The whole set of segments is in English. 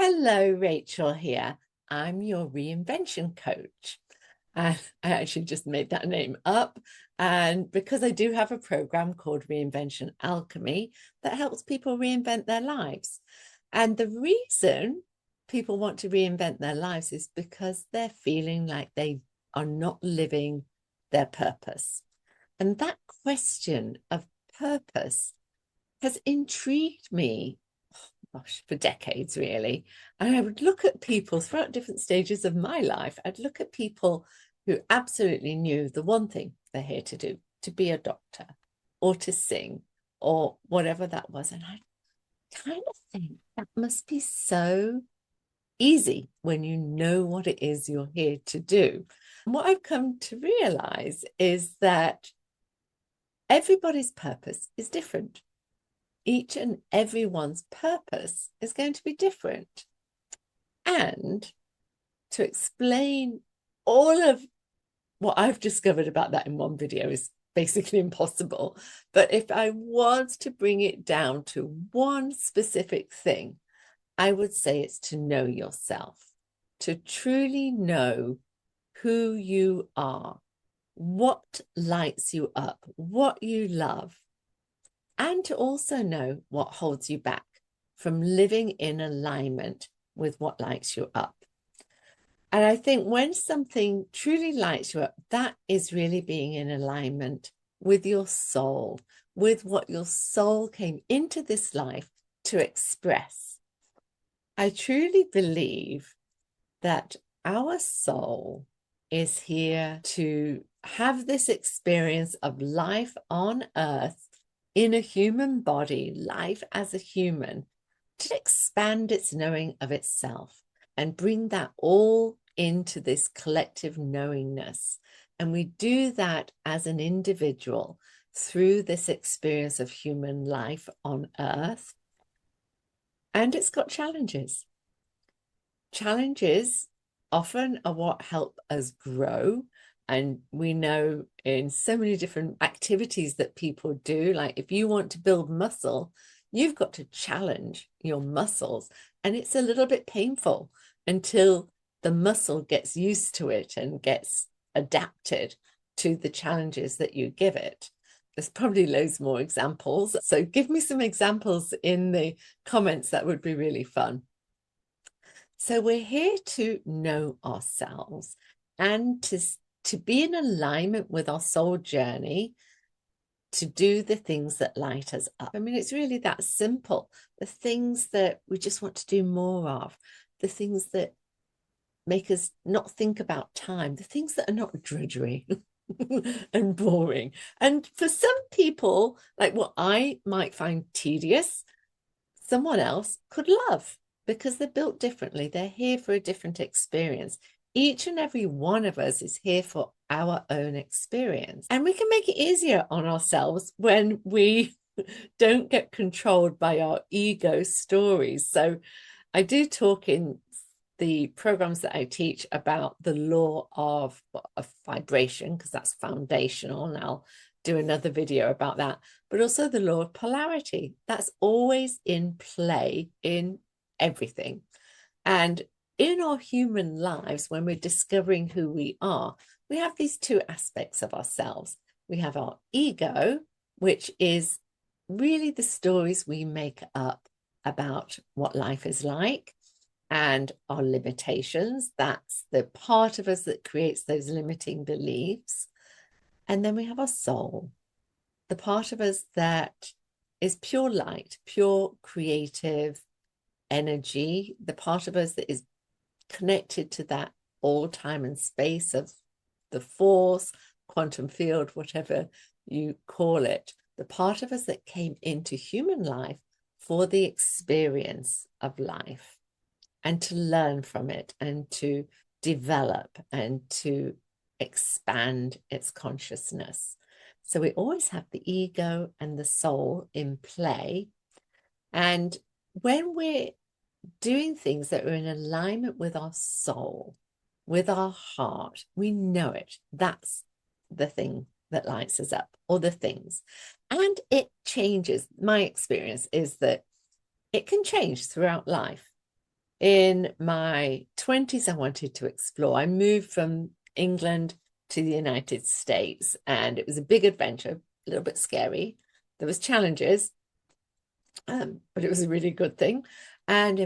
Hello, Rachel here. I'm your reinvention coach. And I actually just made that name up. And because I do have a program called Reinvention Alchemy that helps people reinvent their lives. And the reason people want to reinvent their lives is because they're feeling like they are not living their purpose. And that question of purpose has intrigued me, gosh, for decades, really. And I would look at people throughout different stages of my life. I'd look at people who absolutely knew the one thing they're here to do, to be a doctor or to sing or whatever that was. And I kind of think that must be so easy when you know what it is you're here to do. And what I've come to realize is that everybody's purpose is different. Each and everyone's purpose is going to be different. And to explain all of what I've discovered about that in one video is basically impossible. But if I was to bring it down to one specific thing, I would say it's to know yourself, to truly know who you are, what lights you up, what you love, and to also know what holds you back from living in alignment with what lights you up. And I think when something truly lights you up, that is really being in alignment with your soul, with what your soul came into this life to express. I truly believe that our soul is here to have this experience of life on earth in a human body, life as a human, to expand its knowing of itself and bring that all into this collective knowingness. And we do that as an individual through this experience of human life on earth. And it's got challenges. Challenges often are what help us grow. And we know in so many different activities that people do, like if you want to build muscle, you've got to challenge your muscles. And it's a little bit painful until the muscle gets used to it and gets adapted to the challenges that you give it. There's probably loads more examples. So give me some examples in the comments. That would be really fun. So we're here to know ourselves and to be in alignment with our soul journey, to do the things that light us up. I mean, it's really that simple. The things that we just want to do more of, the things that make us not think about time, the things that are not drudgery and boring. And for some people, like what I might find tedious, someone else could love, because they're built differently. They're here for a different experience. Each and every one of us is here for our own experience. And we can make it easier on ourselves when we don't get controlled by our ego stories. So I do talk in the programs that I teach about the law of vibration, because that's foundational, and I'll do another video about that, but also the law of polarity. That's always in play in everything. And in our human lives, when we're discovering who we are, we have these two aspects of ourselves. We have our ego, which is really the stories we make up about what life is like and our limitations. That's the part of us that creates those limiting beliefs. And then we have our soul, the part of us that is pure light, pure creative energy, the part of us that is connected to that all time and space of the force, quantum field, whatever you call it, the part of us that came into human life for the experience of life and to learn from it and to develop and to expand its consciousness. So we always have the ego and the soul in play. And when we're doing things that are in alignment with our soul, with our heart, we know it. That's the thing that lights us up, or the things. And it changes. My experience is that it can change throughout life. In my 20s, I wanted to explore. I moved from England to the United States, and it was a big adventure, a little bit scary. There was challenges, but it was a really good thing. And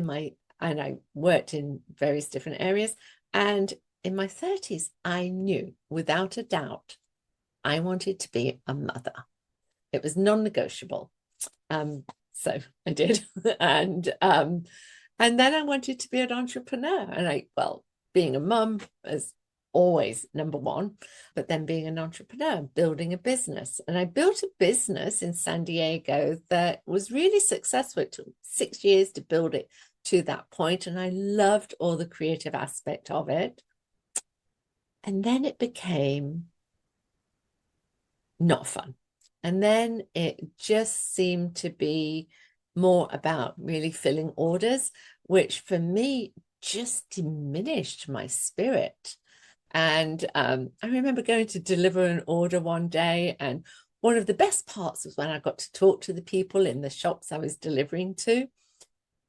I worked in various different areas. And in my 30s, I knew without a doubt I wanted to be a mother. It was non-negotiable. So I did. And then I wanted to be an entrepreneur. And being a mum is always number one, but then being an entrepreneur, building a business. And I built a business in San Diego that was really successful. It took 6 years to build it to that point, and I loved all the creative aspect of it. And then it became not fun. And then it just seemed to be more about really filling orders, which for me just diminished my spirit. And I remember going to deliver an order one day, and one of the best parts was when I got to talk to the people in the shops I was delivering to,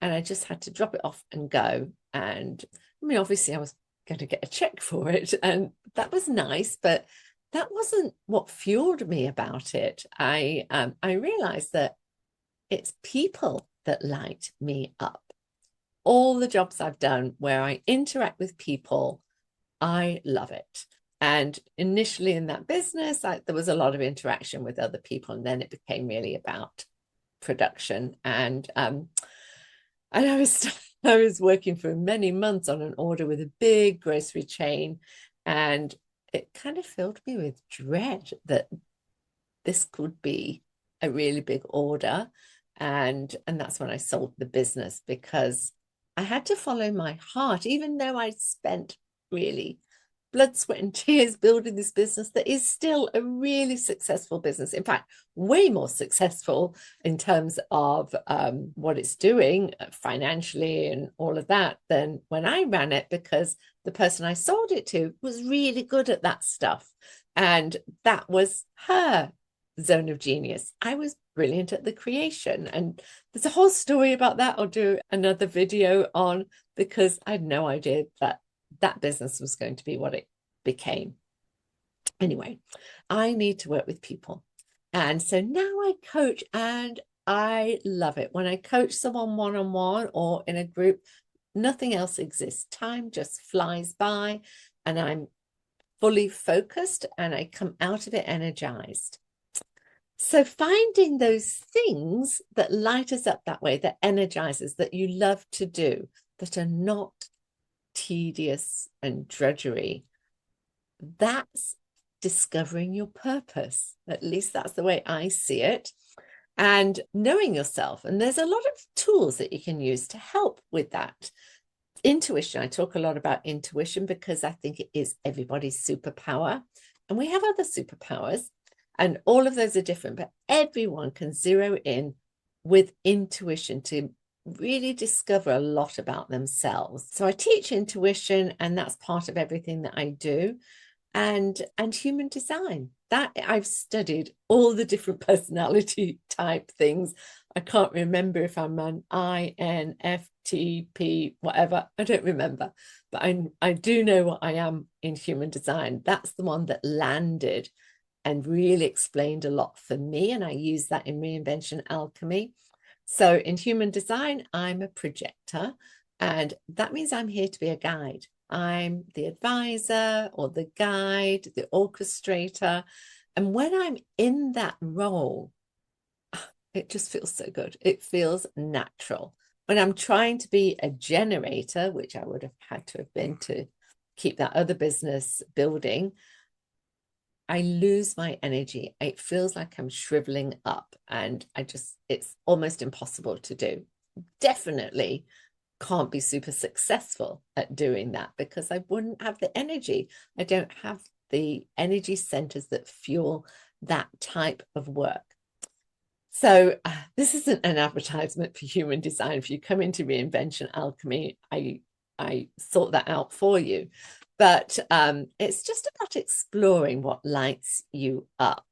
and I just had to drop it off and go. And I mean, obviously I was going to get a check for it, and that was nice, but that wasn't what fueled me about it. I realized that it's people that light me up. All the jobs I've done where I interact with people, I love it. And initially in that business, there was a lot of interaction with other people, and then it became really about production. And I was working for many months on an order with a big grocery chain, and it kind of filled me with dread that this could be a really big order. And that's when I sold the business, because I had to follow my heart, even though I'd spent really blood, sweat, and tears building this business that is still a really successful business. In fact, way more successful in terms of what it's doing financially and all of that than when I ran it, because the person I sold it to was really good at that stuff. And that was her zone of genius. I was brilliant at the creation. And there's a whole story about that I'll do another video on, because I had no idea that that business was going to be what it became. Anyway, I need to work with people. And so now I coach, and I love it. When I coach someone one-on-one or in a group, nothing else exists. Time just flies by, and I'm fully focused, and I come out of it energized. So finding those things that light us up that way, that energizes, that you love to do, that are not tedious and drudgery, that's discovering your purpose. At least that's the way I see it. And knowing yourself. And there's a lot of tools that you can use to help with that. Intuition. I talk a lot about intuition because I think it is everybody's superpower. And we have other superpowers, and all of those are different, but everyone can zero in with intuition to really discover a lot about themselves. So I teach intuition, and that's part of everything that I do. And human design, that I've studied all the different personality type things. I can't remember if I'm an INFTP, whatever. I don't remember, but I do know what I am in human design. That's the one that landed and really explained a lot for me. And I use that in Reinvention Alchemy. So in human design, I'm a projector, and that means I'm here to be a guide. I'm the advisor or the guide, the orchestrator. And when I'm in that role, it just feels so good. It feels natural. When I'm trying to be a generator, which I would have had to have been to keep that other business building, I lose my energy. It feels like I'm shriveling up, and it's almost impossible to do. Definitely can't be super successful at doing that, because I wouldn't have the energy. I don't have the energy centers that fuel that type of work. So this isn't an advertisement for human design. If you come into Reinvention Alchemy, I sort that out for you. But it's just about exploring what lights you up.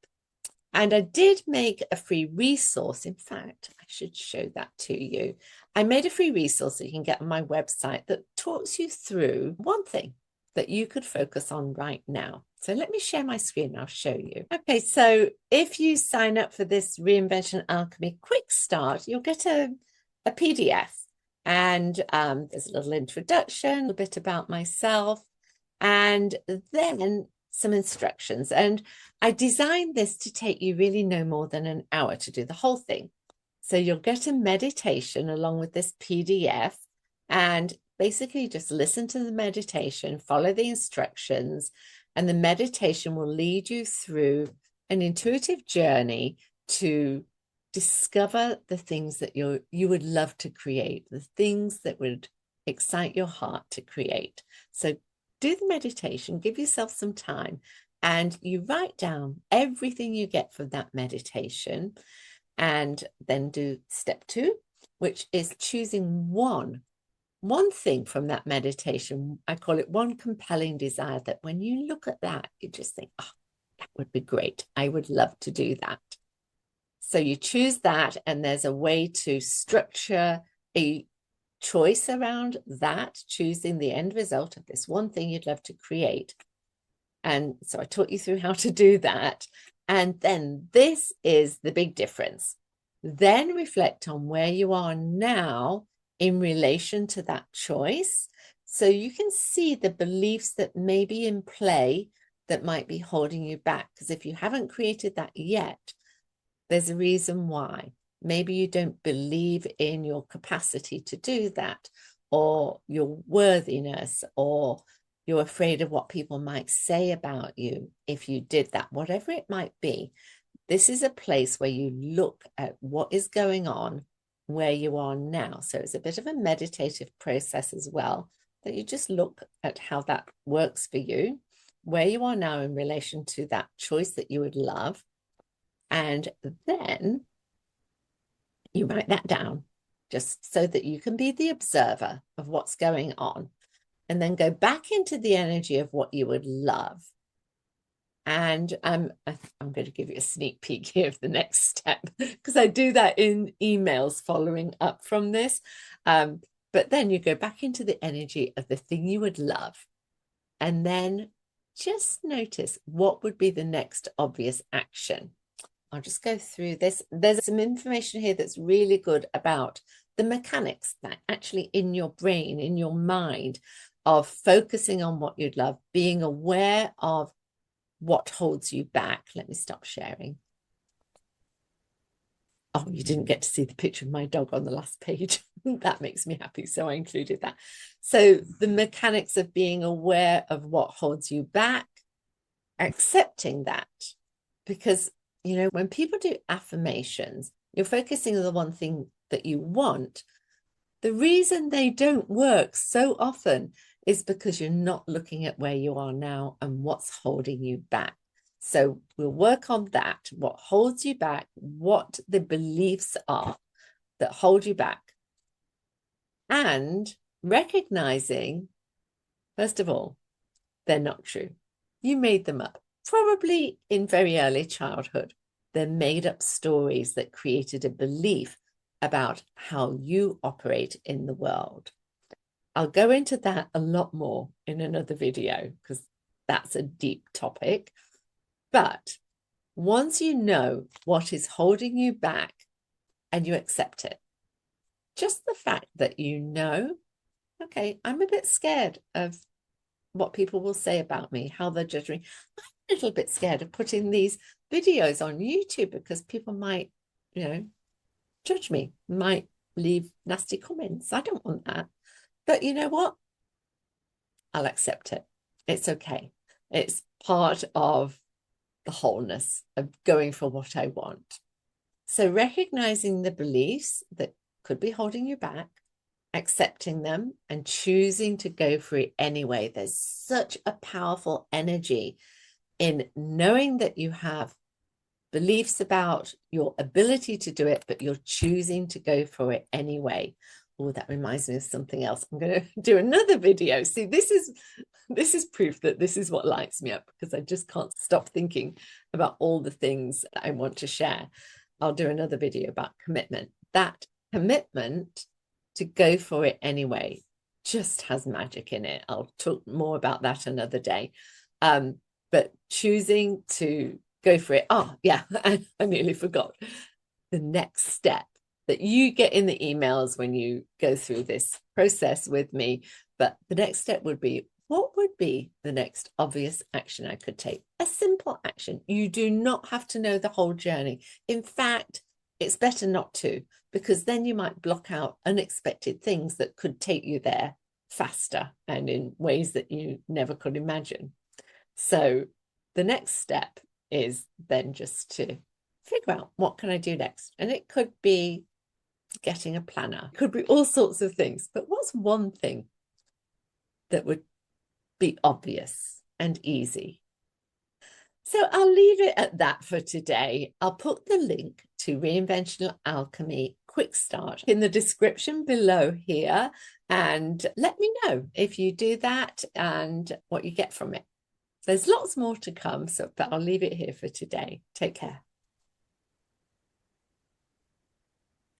And I did make a free resource. In fact, I should show that to you. I made a free resource that you can get on my website that talks you through one thing that you could focus on right now. So let me share my screen. I'll show you. Okay, so if you sign up for this Reinvention Alchemy Quick Start, you'll get a PDF. And there's a little introduction, a bit about myself, and then some instructions. And I designed this to take you really no more than an hour to do the whole thing. So you'll get a meditation along with this PDF, and basically just listen to the meditation, follow the instructions, and the meditation will lead you through an intuitive journey to discover the things that you would love to create, the things that would excite your heart to create. So do the meditation, give yourself some time, and you write down everything you get from that meditation, and then do step 2, which is choosing one thing from that meditation. I call it one compelling desire, that when you look at that, you just think, oh, that would be great. I would love to do that. So you choose that, and there's a way to structure a choice around that, choosing the end result of this one thing you'd love to create. And so I taught you through how to do that. And then this is the big difference. Then reflect on where you are now in relation to that choice. So you can see the beliefs that may be in play that might be holding you back. Because if you haven't created that yet, there's a reason why. Maybe you don't believe in your capacity to do that, or your worthiness, or you're afraid of what people might say about you if you did that, whatever it might be. This is a place where you look at what is going on where you are now. So it's a bit of a meditative process as well, that you just look at how that works for you, where you are now in relation to that choice that you would love. And then you write that down, just so that you can be the observer of what's going on, and then go back into the energy of what you would love. And I'm going to give you a sneak peek here of the next step, because I do that in emails following up from this. But then you go back into the energy of the thing you would love, and then just notice what would be the next obvious action. I'll just go through this. There's some information here that's really good about the mechanics that actually in your brain, in your mind, of focusing on what you'd love, being aware of what holds you back. Let me stop sharing. Oh, you didn't get to see the picture of my dog on the last page. That makes me happy, so I included that. So the mechanics of being aware of what holds you back, accepting that, because you know, when people do affirmations, you're focusing on the one thing that you want. The reason they don't work so often is because you're not looking at where you are now and what's holding you back. So we'll work on that, what holds you back, what the beliefs are that hold you back, and recognizing, first of all, they're not true. You made them up. Probably in very early childhood, they're made up stories that created a belief about how you operate in the world. I'll go into that a lot more in another video, because that's a deep topic. But once you know what is holding you back and you accept it, just the fact that you know, okay, I'm a bit scared of what people will say about me, how they're judging me. I'm a little bit scared of putting these videos on YouTube because people might, you know, judge me, might leave nasty comments. I don't want that. But you know what? I'll accept it. It's okay. It's part of the wholeness of going for what I want. So recognizing the beliefs that could be holding you back, accepting them, and choosing to go for it anyway. There's such a powerful energy in knowing that you have beliefs about your ability to do it, but you're choosing to go for it anyway. Oh, that reminds me of something else. I'm going to do another video. See, this is proof that this is what lights me up, because I just can't stop thinking about all the things that I want to share. I'll do another video about commitment. that commitment to go for it anyway just has magic in it. I'll talk more about that another day. But choosing to go for it. Oh, yeah, I nearly forgot. The next step that you get in the emails when you go through this process with me. But the next step would be, what would be the next obvious action I could take? A simple action. You do not have to know the whole journey. In fact, it's better not to, because then you might block out unexpected things that could take you there faster and in ways that you never could imagine. So the next step is then just to figure out, what can I do next? And it could be getting a planner, it could be all sorts of things. But what's one thing that would be obvious and easy? So I'll leave it at that for today. I'll put the link to Reinvention Alchemy Quick Start in the description below here, and let me know if you do that and what you get from it. There's lots more to come, but I'll leave it here for today. Take care.